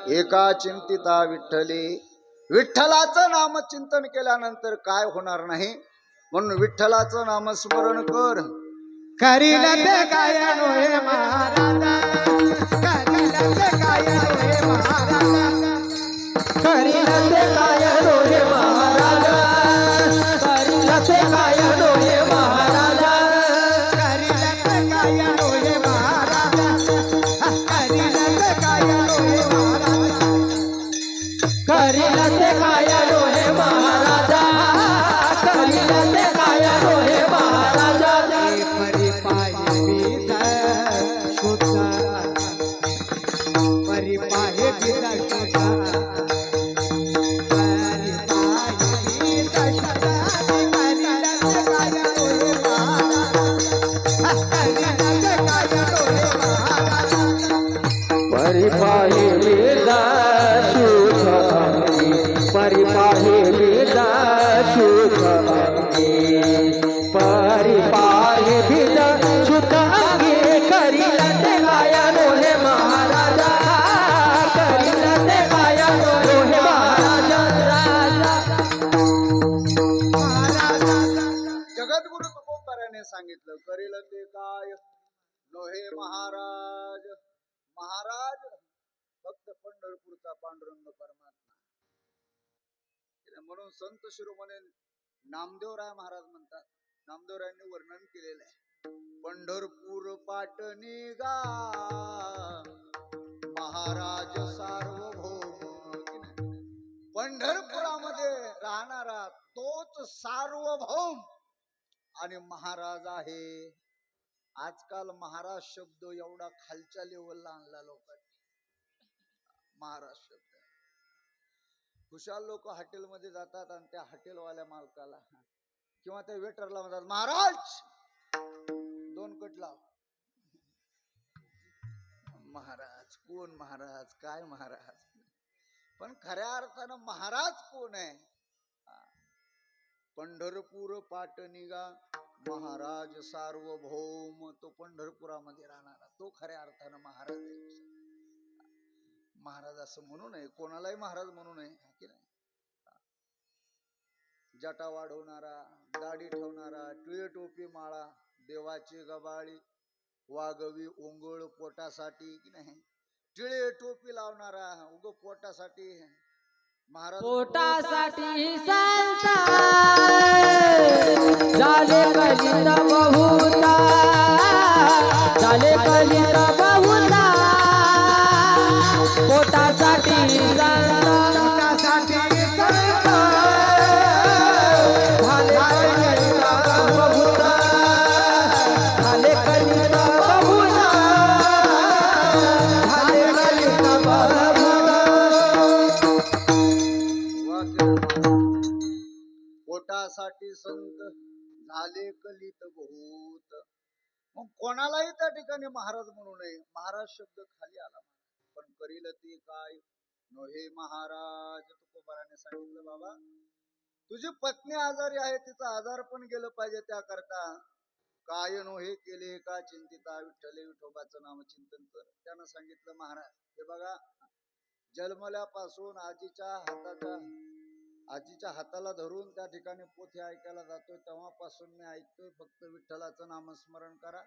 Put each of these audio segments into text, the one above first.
एका चिंतिता विठ्ठली. विठ्ठलाचं नामचिंतन केल्यानंतर काय होणार नाही, म्हणून विठ्ठलाचं नामस्मरण कर. करील ते काय नोहे महाराजा, करील ते काय नोहे महाराजा, करील ते काय नोहे महाराजा, करील ते काय नोहे महाराजा, करील ते काय नोहे महाराजा, करील ते काय नोहे महाराजा, करील ते काय नोहे महाराजा, करील ते काय नोहे महाराजा. परी पाहे बिदा शुद्धा, परी पाहे बिदा शुद्धा, परी पाहे बिदा शुद्धा, करील ते काय नोहे महाराजा, करील ते काय नोहे महाराजा. परी पाहे बिदा शुद्धा, परी पाहे बिदा शुद्धा, परी पाहे बिदा शुद्धा, करील ते काय नोहे महाराजा, करील ते काय नोहे महाराजा. जगद्गुरु तुकोबाराने सांगितलं, करील ते काय नोहे महाराज. महाराज फक्त पंढरपूरचा पांडुरंग परमात्मा. म्हणून संत शिरोमणी नामदेवराय महाराज म्हणतात, नामदेवरायांनी वर्णन केलेलं आहे, पंढरपूर पाटणी गा महाराज सार्वभौम. पंढरपुरामध्ये राहणारा तोच सार्वभौम आणि महाराज आहे. आजकाल महाराज शब्द एवढा खालच्या लेवलला आणला लोकांनी. महाराज शब्द, खुशाल लोक हॉटेलमध्ये जातात आणि त्या हॉटेलवाल्या मालकाला किंवा त्या वेटरला म्हणतात, महाराज 2 कट लाव. महाराज कोण, महाराज काय महाराज, पण खऱ्या अर्थानं महाराज कोण आहे? पंढरपूर पाटणीगा महाराज सार्वभौम. तो पंढरपुरामध्ये राहणारा तो खऱ्या अर्थानं महाराज आहे. महाराज असं म्हणू नये, कोणालाही महाराज म्हणू नये की नाही. जटा वाढवणारा, दाढी ठेवणारा, टिळे टोपी माळा, देवाची गबाळी, वागवी ओंगळ पोटासाठी की नाही, टिळे टोपी लावणारा उग पोटासाठी महाराज. पोटासाठी संता झाले कलित बहुता, झाले कलित बहुता, पोटासाठी संता, पोटासाठी संता झाले कलित बहुता, झाले कलित बहुता, झाले कलित बहुता. पोटासाठी संत झाले कलित बहुत. मग कोणालाही त्या ठिकाणी महाराज म्हणू नये. महाराज शब्द खाली आला, पण करील ते काय नोहे महाराज. तुकोबाराने सांगितलं, बाबा तुझी पत्नी आजारी आहे, तिचा आजार पण गेलं पाहिजे, त्याकरता काय नोहे केले का चिंतिता विठ्ठले, विठोबाचं नाम चिंतन कर. त्यानं सांगितलं, महाराज हे बघा, जन्मल्यापासून आजीच्या हाताला धरून त्या ठिकाणी पोथी ऐकायला जातोय, तेव्हापासून मी ऐकतोय फक्त विठ्ठलाचं नामस्मरण करा,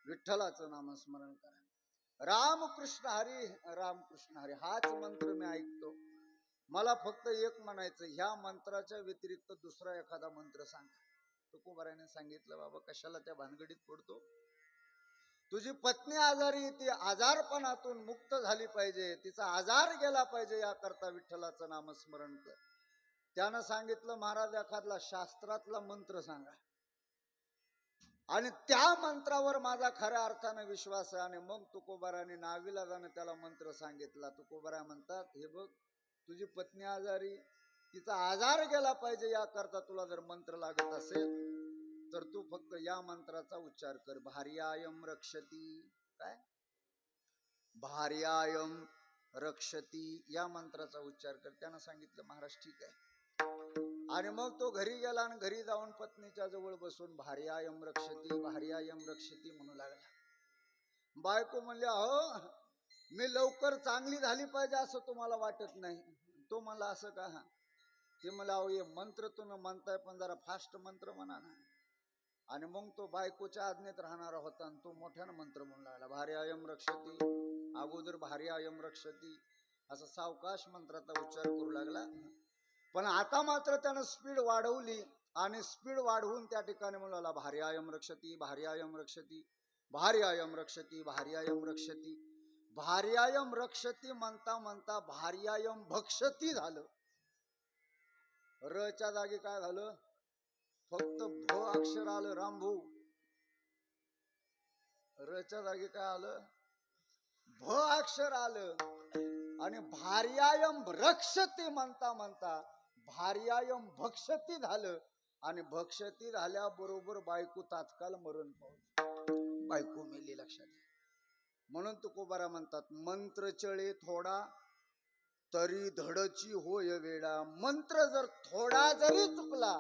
विठ्ठलाचं नामस्मरण करा. रामकृष्ण हरी, रामकृष्ण हरी हाच मंत्र मी ऐकतो. मला फक्त एक म्हणायचं, ह्या मंत्राच्या व्यतिरिक्त दुसरा एखादा मंत्र सांगा. तुकोबाराने सांगितलं, बाबा कशाला त्या भानगडीत पडतो. तुझी पत्नी आजारी, ती आजारपणातून मुक्त झाली पाहिजे, तिचा आजार गेला पाहिजे, याकरता विठ्ठलाचं नामस्मरण कर. त्यानं सांगितलं, महाराज एखादला शास्त्रातला मंत्र सांगा आणि त्या मंत्रावर माझा खऱ्या अर्थानं विश्वास आहे. आणि मग तुकोबाराने नाविलाजाने त्याला मंत्र सांगितला. तुकोबारा म्हणतात, हे बघ, तुझी पत्नी आजारी, तिचा आजार गेला पाहिजे, याकरता तुला जर मंत्र लागत असेल तर तू फक्त या मंत्राचा उच्चार कर, भार्यायम रक्षती. काय भार्यायम रक्षती, या मंत्राचा उच्चार कर. त्यानं सांगितलं, महाराज ठीक आहे. आणि मग तो घरी गेला आणि घरी जाऊन पत्नीच्या जवळ बसून भार्यायम रक्षती, भार्यायम रक्षती म्हणू लागला. बायको म्हणली, अहो मी लवकर चांगली झाली पाहिजे असं तुम्हाला वाटत नाही. तो मला असं का? ते मला अहो हे मंत्र तुम्ही म्हणताय पण जरा फास्ट मंत्र म्हणा ना. आणि मग तो बायकोच्या आज्ञेत राहणारा होता आणि तो मोठ्यानं मंत्र म्हणू लागला, भारी अयम रक्षती. अगोदर भारी अयम रक्षती असं सावकाश मंत्राचा उच्चार करू लागला. पण आता मात्र त्यानं स्पीड वाढवली आणि स्पीड वाढवून त्या ठिकाणी म्हणू लागला, भारी अयम रक्षती, भारी अयम रक्षती, भारी अयम रक्षती, भारी अयम रक्षती. भार्यायम रक्षती म्हणता म्हणता भार्यायम भक्षती झालं. रच्या जागी काय झालं? फक्त भ अक्षर आलं. रामभाऊ, रच्या जागी काय आलं? भ अक्षर आलं. आणि भार्यायम रक्षती म्हणता म्हणता भार्यायम भक्षती झालं. आणि भक्षती झाल्याबरोबर बायको तात्काळ मरण पावली. बायको मेली. लक्षात घ्या. म्हणून तुकोबारा म्हणतात, मंत्र चळे थोडा तरी धडची होय वेडा. मंत्र जर थोडा जरी चुकला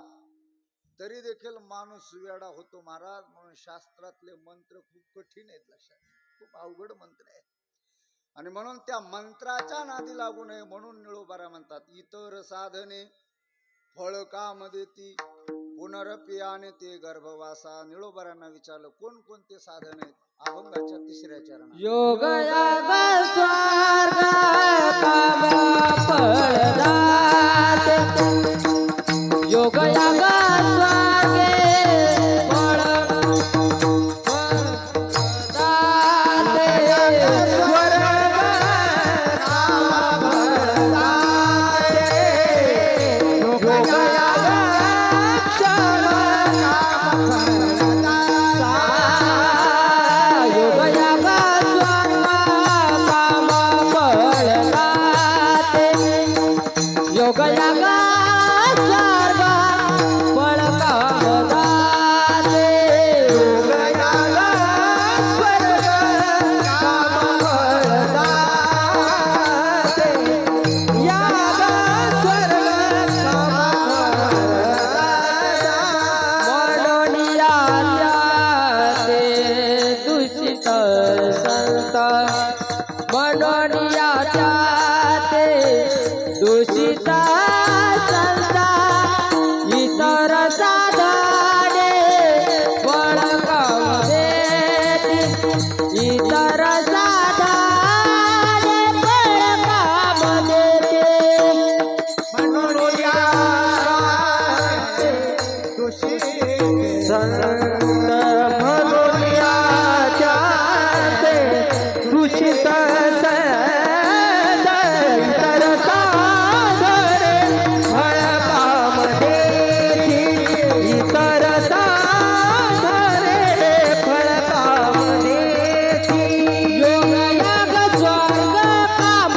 तरी देखील माणूस वेडा होतो महाराज. म्हणून शास्त्रातले मंत्र खूप कठीण आहेत. लक्षात, खूप अवघड मंत्र आहेत. आणि म्हणून त्या मंत्राच्या नादी लागू नये म्हणून निळोबारा म्हणतात, इतर साधने फळ काम देती पुनरपियाने ते गर्भवासा. निळोबारांना विचारलं कोणकोणते साधन आहेत? अभंगाच्या 3ऱ्या चरणात योग याग स्वर्ग काम फळदाते. योग याग स्वर्गे फळ फळदाते. स्वर्ग काम फळदाते. योग याग क्षर काम फळदाते. योग याग स्वर्ग काम फळदाते. योग याग स्वर्ग फळ कामदाते. योग याग स्वर्ग काम फळदाते. याग स्वर्ग काम फळदाते. मनोनिया त्याते दूषित संत. मनोनिया त्याते दूषित संत. इतर साधने फळ काम देती. इतर साधने फळ काम देते. मनोनिया संत. मनोनिया त्याते दूषित संत. इतर साधने फळ काम देती. इतर साधने फळ काम देती. योग याग स्वर्ग काम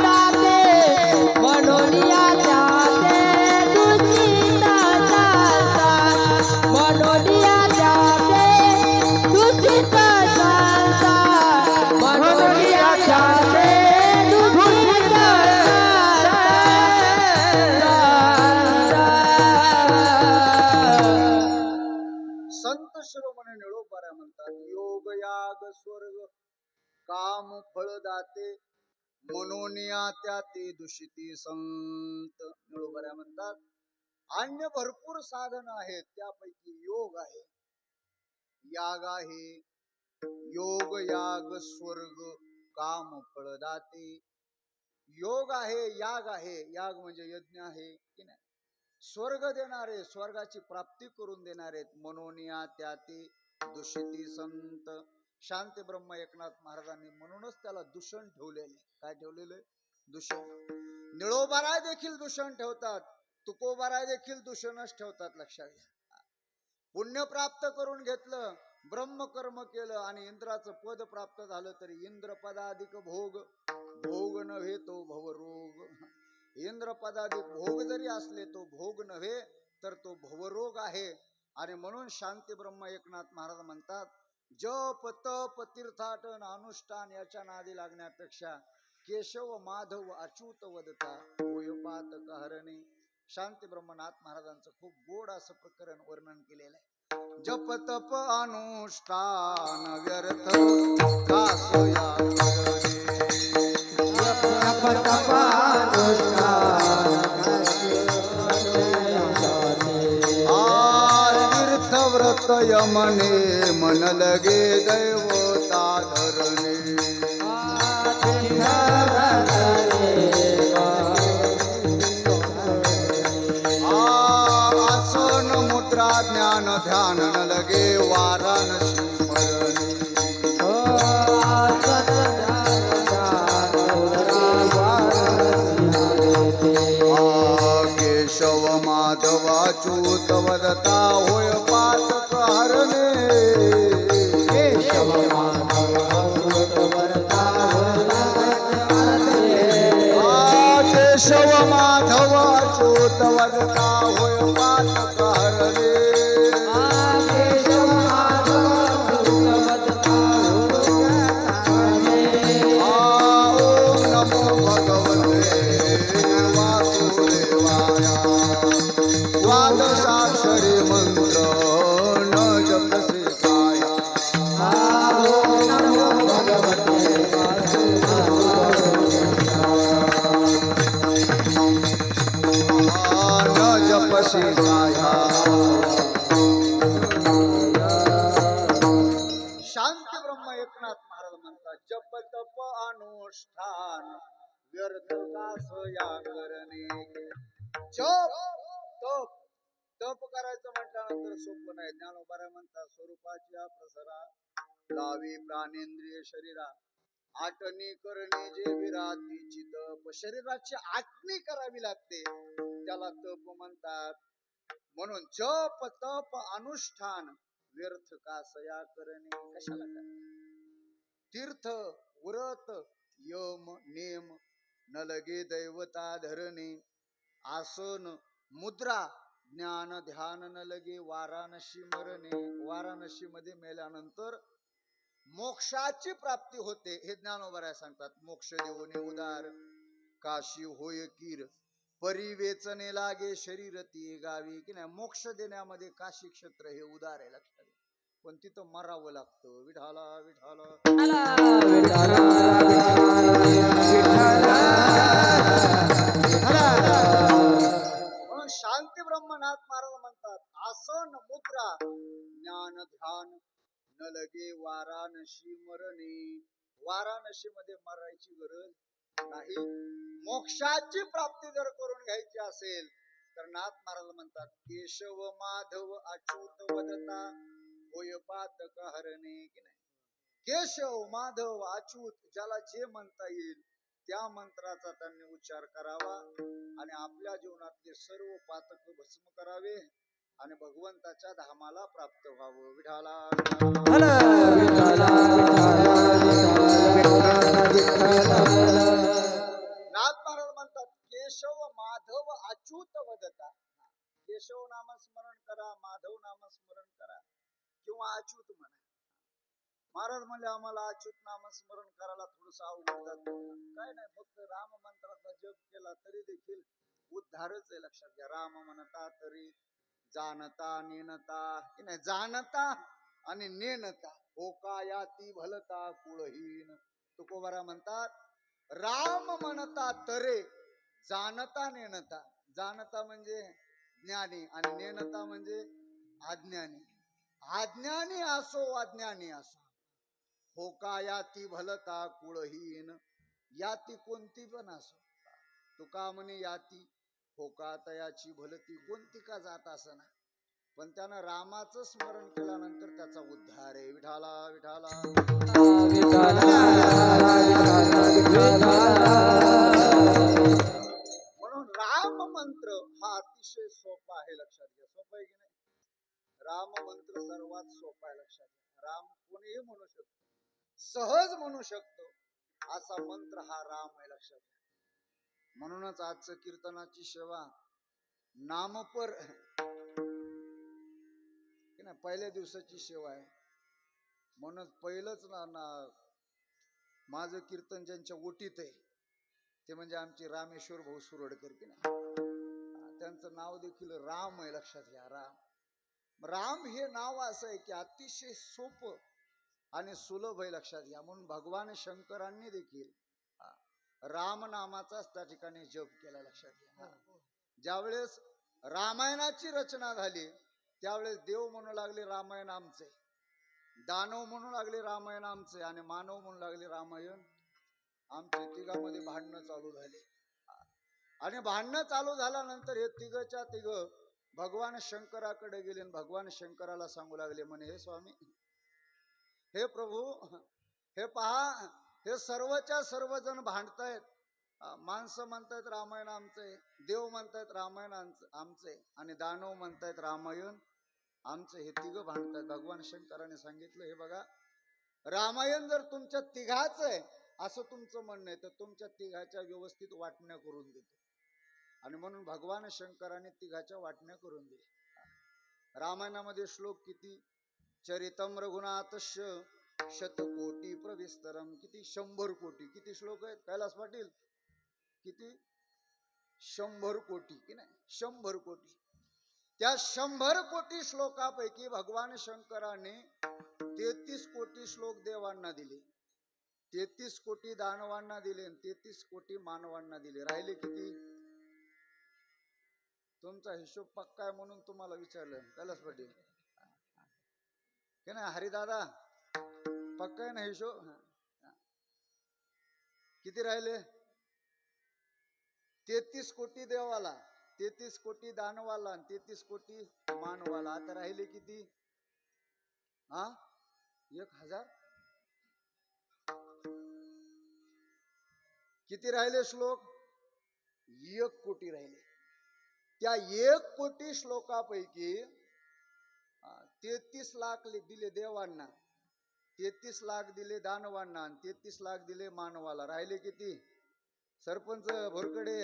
फळदाते. मनोनिया त्याते दूषित संत. मनोनिया त्याते दूषित संत. मनोनिया त्याते दूषित संत शिरोमणी निळोबारा म्हणतात, योग याग स्वर्ग काम फळ दाते. मनोनिया त्याते दूषिती संत. निळोबारा म्हणतात, अन्य भरपूर साधन आहेत, त्यापैकी योग आहे, याग आहे. योग याग स्वर्ग काम फळ दाते. योग आहे, याग आहे. याग म्हणजे यज्ञ आहे की नाही. स्वर्ग देणारे, स्वर्गाची प्राप्ती करून देणारे. मनोनिया त्याते दूषिती संत. शांती ब्रह्म एकनाथ महाराजांनी म्हणूनच त्याला दूषण ठेवलेले. काय ठेवलेले? दूषण. निळोबाराय देखील दूषण ठेवतात, तुकोबाराय देखील दूषणच ठेवतात. लक्षात घ्या. पुण्य प्राप्त करून घेतलं, ब्रह्मकर्म केलं आणि इंद्राचं पद प्राप्त झालं तरी इंद्रपदाधिक भोग. भोग नव्हे तो भवरोग. इंद्रपदाधिक भोग जरी असले तो भोग नव्हे तर तो भवरोग आहे. आणि म्हणून शांती ब्रह्म एकनाथ महाराज म्हणतात, जप तप तीर्थाटन अनुष्ठान याच्या नादी लागण्यापेक्षा केशव माधव अच्युत वदता होय पातक हरणे. शांती ब्रह्मनाथ महाराजांचं खूप गोड असं प्रकरण वर्णन केलेलं आहे. जप तप अनुष्ठान व्यर्थ कासया तीर्थ व्रत यमने मन लगे दैवता धरणे आसन मुद्रा ज्ञान ध्यान न लगे वाराणसी मरणे केशव माधवाच्युत वदता होय पातक हरणे केशव केशव माधव अच्युत वदता होय पातक हरणे ओम नमो भगवते वासुदेवाय द्वादशाक्षरी मंत्र न जपसे काया न जपसे काया शांती ब्रह्म एकनाथ महाराज म्हणतात जप तप अनुष्ठान व्यर्थ कास या करणे जप तप तप करायचं म्हटल्यानंतर सोपं नाही ज्ञानोबा म्हणतात स्वरूपाची प्रसरा लावी प्राणेंद्रिय शरीरा आटणी करणे जे विरातीची तप शरीराची आटणी करावी लागते त्याला तप म्हणतात म्हणून जप तप अनुष्ठान व्यर्थ कासया करणे कशाला करणे तीर्थ व्रत यम नेम न लगे दैवता धरणे आसन मुद्रा ज्ञान ध्यान न लगे वाराणसी मरणे वाराणसी मध्ये मेल्यानंतर मोक्षाची प्राप्ती होते हे ज्ञानोबा सांगतात मोक्ष देऊने उदार काशी होय कीर परिवेचने लागे शरीर ती गावी की नाही मोक्ष देण्यामध्ये काशी क्षेत्र हे उदार आहे लक्षात घ्या पण तिथं मरावं लागतं विठाला विठाला म्हणून शांती ब्रह्मनाथ महाराज म्हणतात आसन मुद्रा ज्ञान ध्यान न लगे वाराणसी मरणे वाराणसी मध्ये मरायची गरज नाही मोक्षाची प्राप्ती जर करून घ्यायची असेल तर नाथ महाराज म्हणतात केशव माधव अच्युत वदता होय पातक हरणे की नाही केशव माधव अच्युत ज्याला जे म्हणता येईल त्या मंत्राचा त्यांनी उच्चार करावा आणि आपल्या जीवनातले सर्व पातक भस्म करावे आणि भगवंताच्या धामाला प्राप्त व्हावं विठाला नाथ महाराज म्हणतात केशव माधव अच्युत वदता केशव नामस्मरण करा माधव नामस्मरण करा किंवा अच्युत म्हणा महाराज म्हणले आम्हाला अच्युत नामस्मरण करायला थोडस अवघड जातं काय नाही फक्त राम मंत्राचा जप केला तरी देखील उद्धारच आहे लक्षात घ्या राम म्हणता तरी जाणता नेनता की नाही जाणता आणि नेनता होका याती भलता कुळहीन तुकोबारा म्हणतात राम म्हणता तरे जाणता नेनता जाणता म्हणजे ज्ञानी आणि नेनता म्हणजे अज्ञानी अज्ञानी असो अज्ञानी असो होका याती भलता कुळहीन याती कोणती पण असो तुका म्हणे याती होका तयाची भलती कोणती का जात असना पण त्यानं रामाचं स्मरण केल्यानंतर त्याचा उद्धार आहे विठाला विठाला म्हणून राम मंत्र हा अतिशय सोपा आहे लक्षात घ्या सोपा आहे की नाही राम मंत्र सर्वात सोपा आहे लक्षात घ्या राम कोणीही म्हणू शकतो सहज म्हणू शकतो असा मंत्र हा राम आहे लक्षात घ्या म्हणूनच आजचं कीर्तनाची सेवा नामपर की नाही पहिल्या दिवसाची सेवा आहे म्हणून पहिलंच ना माझं कीर्तन ज्यांच्या ओटीत आहे ते म्हणजे आमचे रामेश्वर भाऊ सुरडकर की नाही त्यांचं नाव देखील राम आहे लक्षात घ्या राम राम हे नाव असं आहे की अतिशय सोपं आणि सुलभ आहे, लक्षात घ्या. म्हणून भगवान शंकरांनी देखील राम नामाचाच त्या ठिकाणी जप केला, लक्षात घ्या. ज्यावेळेस रामायणाची रचना झाली त्यावेळेस देव म्हणू लागले रामायण आमचे, दानव म्हणू लागले रामायण आमचे, आणि मानव म्हणू लागले रामायण आमचे. तिघांमध्ये भांडणं चालू झाले. आणि भांडणं चालू झाल्यानंतर हे तिघच्या तिघ भगवान शंकराकडे गेले आणि भगवान शंकराला सांगू लागले, म्हणे हे स्वामी, हे प्रभू, हे पहा, हे सर्वच्या सर्वजण भांडतायत. माणसं म्हणतायत रामायण आमचे, देव म्हणतायत रामायण आमचे, आणि दानव म्हणतायत रामायण आमचे. हे तिघ भांडतायत. भगवान शंकराने सांगितलं, हे बघा, रामायण जर तुमच्या तिघाच आहे असं तुमचं म्हणणं आहे तर तुमच्या तिघाच्या व्यवस्थित वाटण्या करून देतो. आणि म्हणून भगवान शंकराने तिघाच्या वाटण्या करून दिल्या. रामायणामध्ये श्लोक किती? चरितम रघुनाथस्य शतकोटी प्रविस्तरम. किती? 100 कोटी. किती श्लोक आहेत कैलास पाटील? किती? 100 कोटी की नाही? 100 कोटी. त्या 100 कोटी श्लोकापैकी भगवान शंकराने 33 कोटी श्लोक देवांना दिले, 33 कोटी दानवांना दिले आणि 33 कोटी मानवांना दिले. राहिले किती? तुमचा हिशोब पक्का आहे म्हणून तुम्हाला विचारलं कैलास पाटील की नाही? हरिदादा पक्का आहे ना हिशोब? किती राहिले? 33 कोटी देवाला, 33 कोटी दानवाला आणि 33 कोटी मानवाला. आता राहिले किती? 1000. किती राहिले श्लोक? 1 कोटी राहिले. त्या 1 कोटी श्लोकापैकी 33 लाख दिले देवांना, 33 लाख दिले दानवांना आणि 33 लाख दिले मानवाला. राहिले किती? सरपंच भोरकडे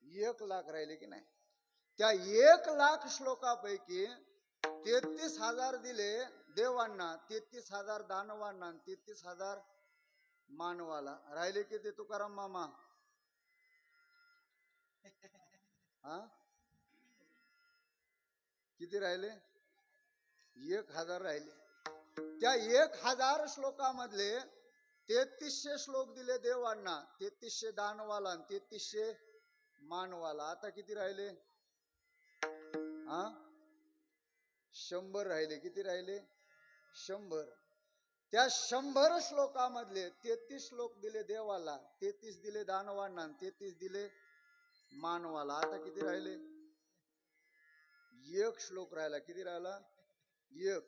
1 लाख राहिले की नाही? त्या 1 लाख श्लोकापैकी 33,000 दिले देवांना, 33,000 दानवांना आणि 33,000 मानवाला. राहिले किती तुकाराम मामा? किती राहिले? 1000 राहिले. त्या 1000 श्लोकामधले 3300 श्लोक दिले देवांना, 3300 दानवाला आणि 3300 मानवाला. आता किती राहिले? 100 राहिले. किती राहिले? 100. त्या 100 श्लोकामधले 33 श्लोक दिले देवाला, 33 दिले दानवांना आणि 33 दिले मानवाला. आता किती राहिले? 1 श्लोक राहिला. किती राहिला? 1.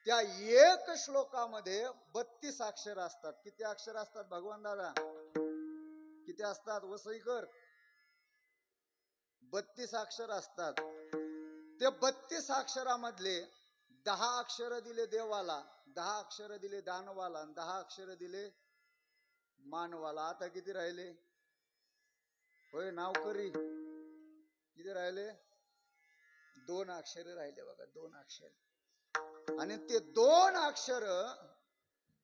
त्या 1 श्लोकामध्ये 32 अक्षर असतात. किती अक्षर असतात भगवान दादा? किती असतात वसईकर? 32 अक्षर असतात. ते 32 अक्षरामधले 10 अक्षर दिले देवाला, 10 अक्षर दिले दानवाला आणि 10 अक्षर दिले मानवाला. आता किती राहिले? होय नावकरी, किती राहिले? 2 अक्षर राहिले बघा, 2 अक्षर. आणि ते 2 अक्षर,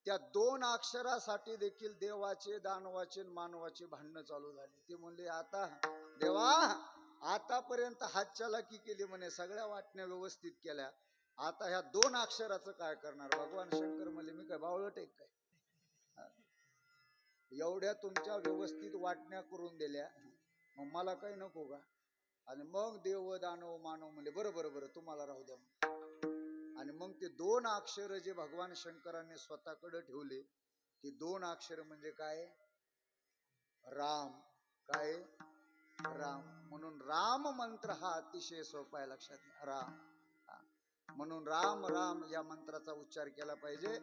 त्या 2 अक्षरासाठी देखील देवाचे, दानवाचे, मानवाचे भांडणं चालू झाले. ते म्हणले, आता देवा, आतापर्यंत हातचालाकी केली म्हणे, सगळ्या वाटण्या व्यवस्थित केल्या, आता ह्या 2 अक्षराचं काय करणार? भगवान शंकर म्हणले, मी काय बावळट आहे काय? एवढ्या तुमच्या व्यवस्थित वाटण्या करून दिल्या, मग मला काही नको का? आणि मग देव, दानव, मानव म्हणले, बरं बरं बरं, तुम्हाला राहू द्या. आणि मग ते 2 अक्षर जे भगवान शंकरांनी स्वतःकडे ठेवले, ते 2 अक्षर म्हणजे काय? राम. काय? राम. म्हणून राम मंत्र हा अतिशय सोपा आहे, लक्षात घ्या. राम. म्हणून राम राम या मंत्राचा उच्चार केला पाहिजे.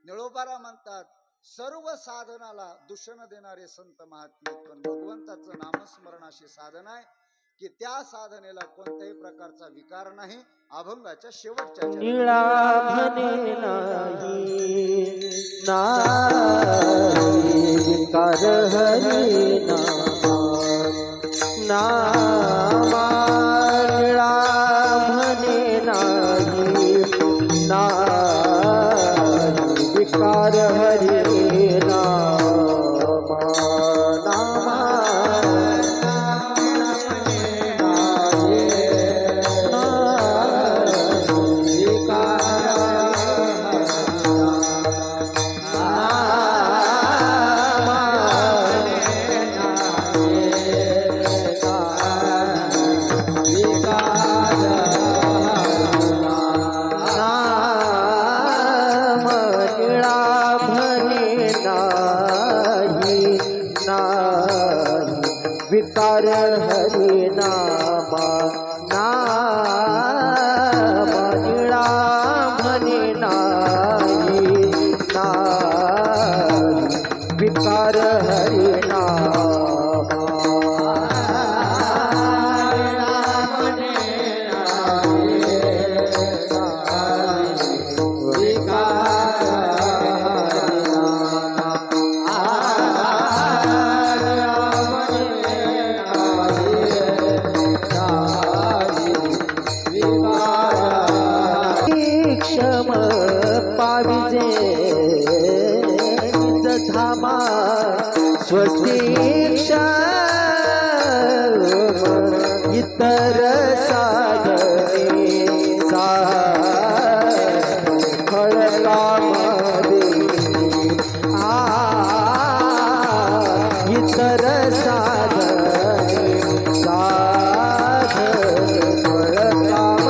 निळोबारा म्हणतात, सर्व साधनाला दूषण देणारे संत महात्मे, पण भगवंताचं नामस्मरण अशी साधना आहे की त्या साधनेला कोणत्याही प्रकारचा विकार नाही. अभंगाच्या शेवटच्या निळा म्हणे नाही विकार हरी नामा, निळा म्हणे नाही विकार हरी नामा, नामा नाही नाही विकार हरी नामा नामा निळा म्हणे नाही नाही विकार हरी नामा क्षम पाविजे निज धामा स्वस्ती क्षम इतर साधने फळ काम इतर साधने फळ काम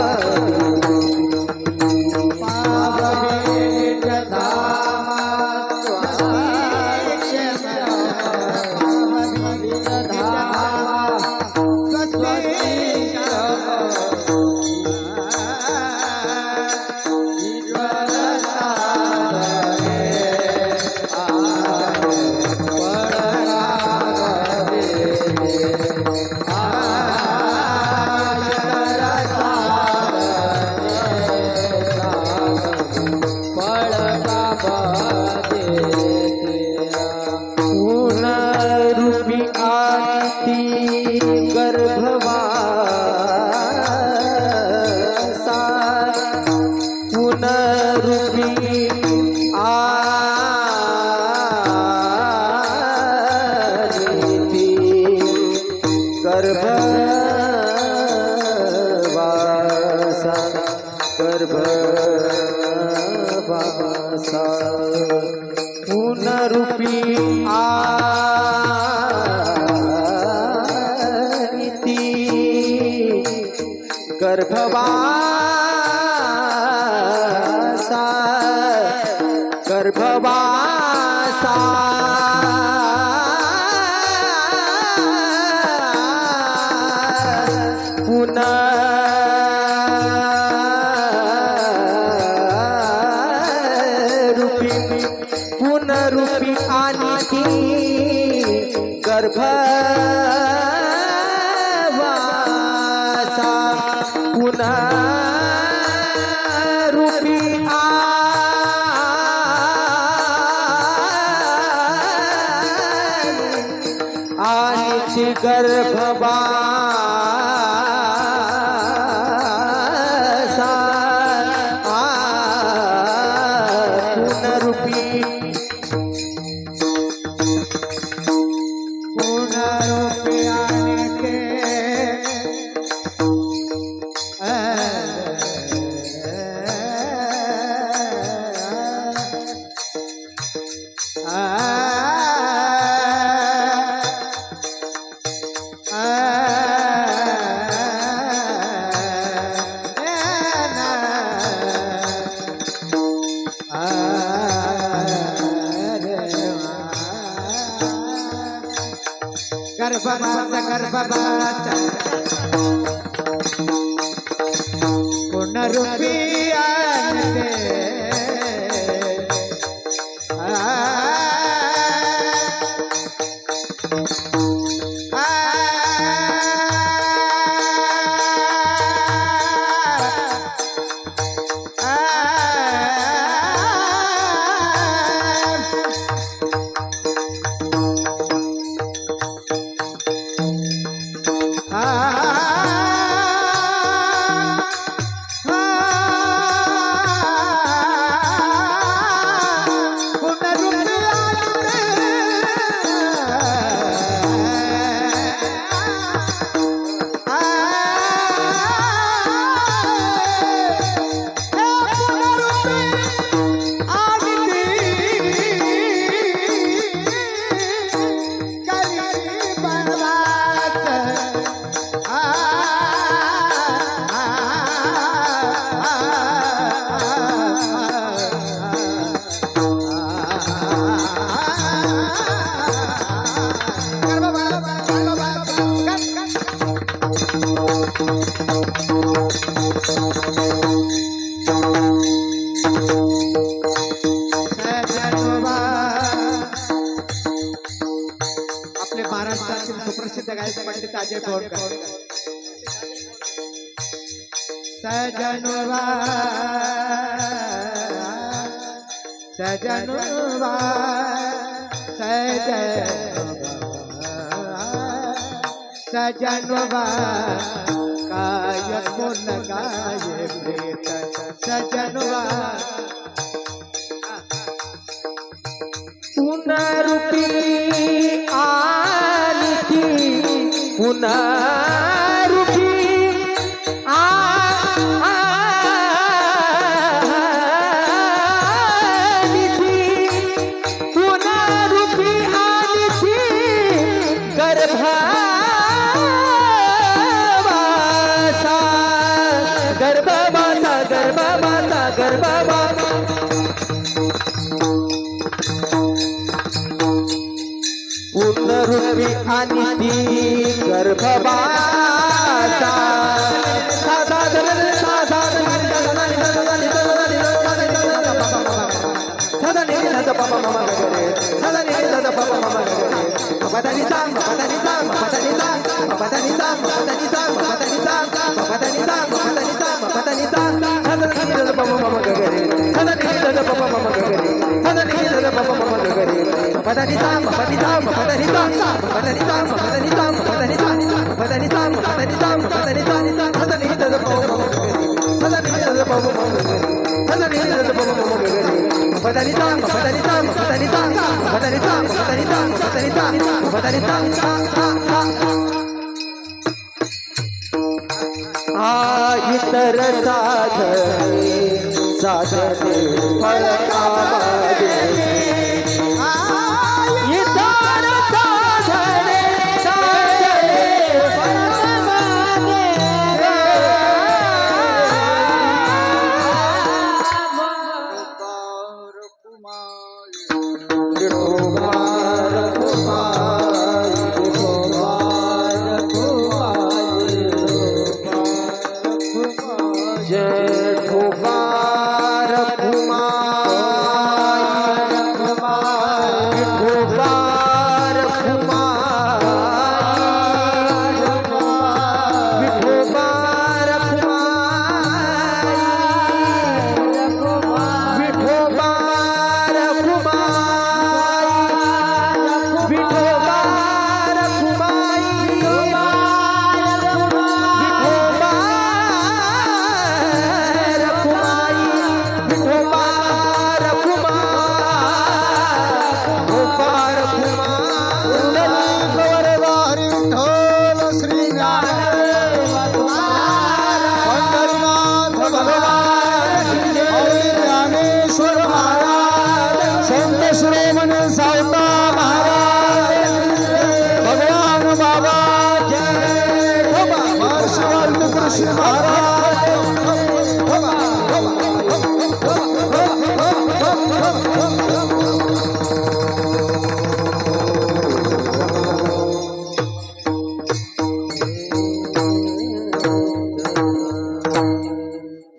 रूपी आती गर्भवासा पुनरूपी आती गर्भवासा गर्भवासा पुनरूपी आनिती गर्भवासा गर्भवासा पुनरूपी आनिती गर्भवासा पुनरूपी आनिती गर्भवासा पुनरूपी गर्भवास पुनरूपी आनते महाराष्ट्रातील सुप्रसिद्ध गायक पंडित अजय बोरकर सजनवा सजनवा सजनवा काय कोण गाय प्रेत सजनवा पुनरुपी आली ती पुनरुपी आली ती पुनरुपी आली ती गर्भवासा गर्भवासा गर्भवासा गर्भवासा पुनरुपी आणि ती गर्भवासा साधा इतर साधने साधने फळ कामाचे इतर साधने साधने फळ कामाचे विठोबार कुमार विठोबार कुमारी जेठोबार कुमारी विठोबार कुमारी विठोबार कुमारी विठोबार कुमारी विठोबार विठ्ठल श्री पंढरीनाथ भगवान ज्ञानेश्वर महाराज संत शिरोमणी सावता महाराज भगवान बाबा जय महर्षी कृष्ण महाराज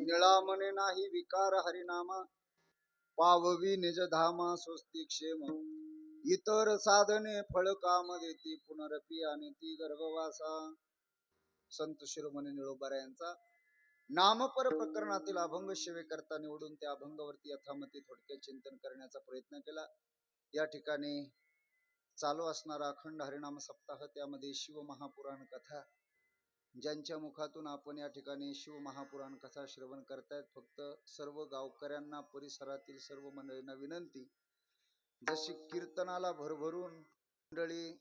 निळामणे नाही विकार हरिनामा पाववी निज धामा स्वस्ती क्षेम इतर साधने फळ काम देती पुनरपी आणि ती गर्भवासा. संत शिरोमणी निळोबारा यांचा नामपर प्रकरणातील अभंग सेवेकरता निवडून त्या अभंगावरती यथामती थोडक्यात चिंतन करण्याचा प्रयत्न केला. या ठिकाणी चालू असणारा अखंड हरिनाम सप्ताह, त्यामध्ये शिव महापुराण कथा, ज्यांच्या मुखातून आपण या ठिकाणी शिव महापुराण कथा श्रवण करतायत. फक्त सर्व गावकऱ्यांना, परिसरातील सर्व मंडळींना विनंती, जशी कीर्तनाला भरभरून मंडळी